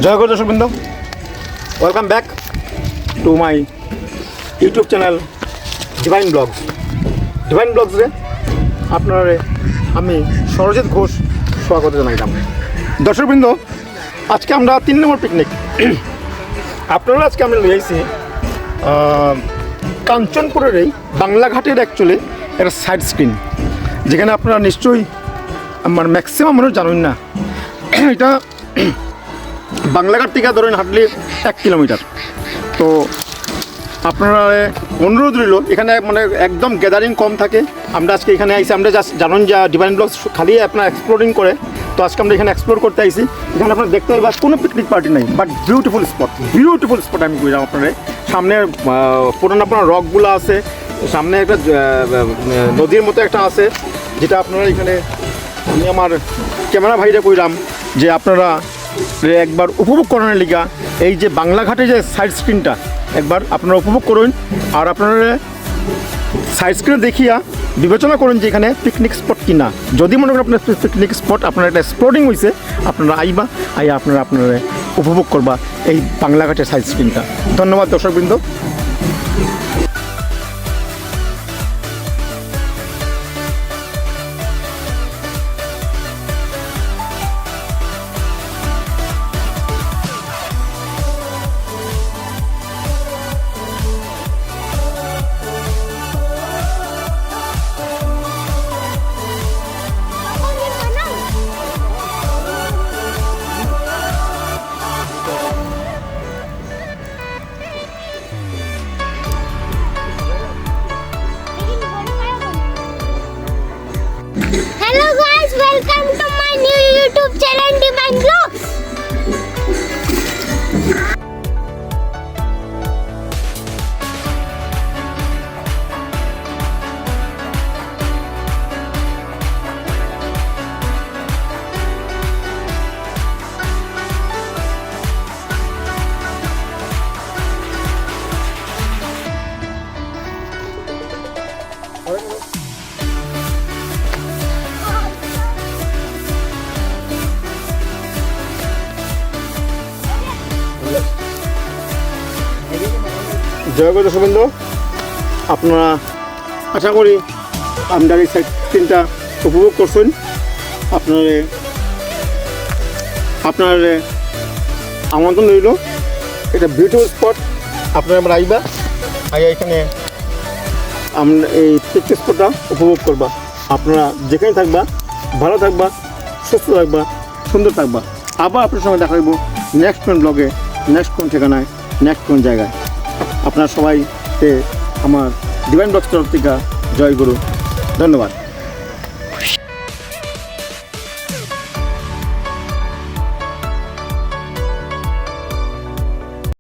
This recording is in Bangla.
জয় গুরু দর্শকবৃন্দ, welcome back to my YouTube channel divine blogs. Divine ব্লগসে আপনারা আমি সরজিৎ ঘোষ স্বাগত জানাইলাম। দর্শকবৃন্দ, আজকে আমরা 3 নম্বর পিকনিক। আপনারা আজকে আমরা নিয়ে আসছি কাঞ্চনপুরের এই বাংলাঘাটের অ্যাকচুয়ালি একটা সাইড স্ক্রিন, যেখানে আপনারা নিশ্চয়ই আমার ম্যাক্সিমাম মানুষ জানেন না। এটা বাংলাঘাট থেকে ধরেন হাঁটলে 1 কিলোমিটার। তো আপনারা অনুরোধ রইল, এখানে মানে একদম গ্যাদারিং কম থাকে। আমরা আজকে এখানে আইসি, আমরা জাস্ট জানেন যে ডিভাইন ব্লগস খালি আপনার এক্সপ্লোরিং করে। তো আজকে আমরা এখানে এক্সপ্লোর করতে আইসি। এখানে আপনারা দেখতে পাবেন কোনো পিকনিক পার্টি নাই, বাট বিউটিফুল স্পট আমি কইলাম আপনারা। সামনে পুরানো আপনার রকগুলো আছে, সামনে একটা নদীর মতো একটা আছে, যেটা আপনারা এখানে আমি আমার ক্যামেরা ভাইরা কইলাম যে আপনারা একবার উপভোগ করানোর লিগা এই যে বাংলাঘাটে যে সাইড স্ক্রিনটা একবার আপনারা উপভোগ করুন। আর আপনারা সাইড স্ক্রিনে দেখিয়া বিবেচনা করুন যে এখানে পিকনিক স্পট কিনা। যদি মনে করেন আপনার পিকনিক স্পট, আপনার একটা এক্সপ্লোরিং হয়েছে, আপনারা আইবা, আপনারা উপভোগ করবা এই বাংলাঘাটের সাইড স্ক্রিনটা। ধন্যবাদ দর্শকবৃন্দ। Hello guys, welcome to my new YouTube channel Divine Vlogs. জয় গুরু দর্শকবৃন্দ, আপনারা আশা করি আমরা এই সাইড স্ক্রিনটা উপভোগ করছেন। আপনার আমন্ত্রণ রইল, এটা বিউটিফুল স্পট। আপনারা আমরা আইবা, এখানে আমরা এই পিকনিক স্পটটা উপভোগ করবা। আপনারা যেখানে থাকবা ভালো থাকবা, সুস্থ থাকবা, সুন্দর থাকবা। আবার আপনার সঙ্গে দেখা হইব নেক্সট কোন ব্লগে, নেক্সট কোন ঠিকানায়, নেক্সট কোন জায়গায়। আপনারা সবাইকে আমার ডিভাইন ব্লগস তরফ থেকে জয় গুরু, ধন্যবাদ।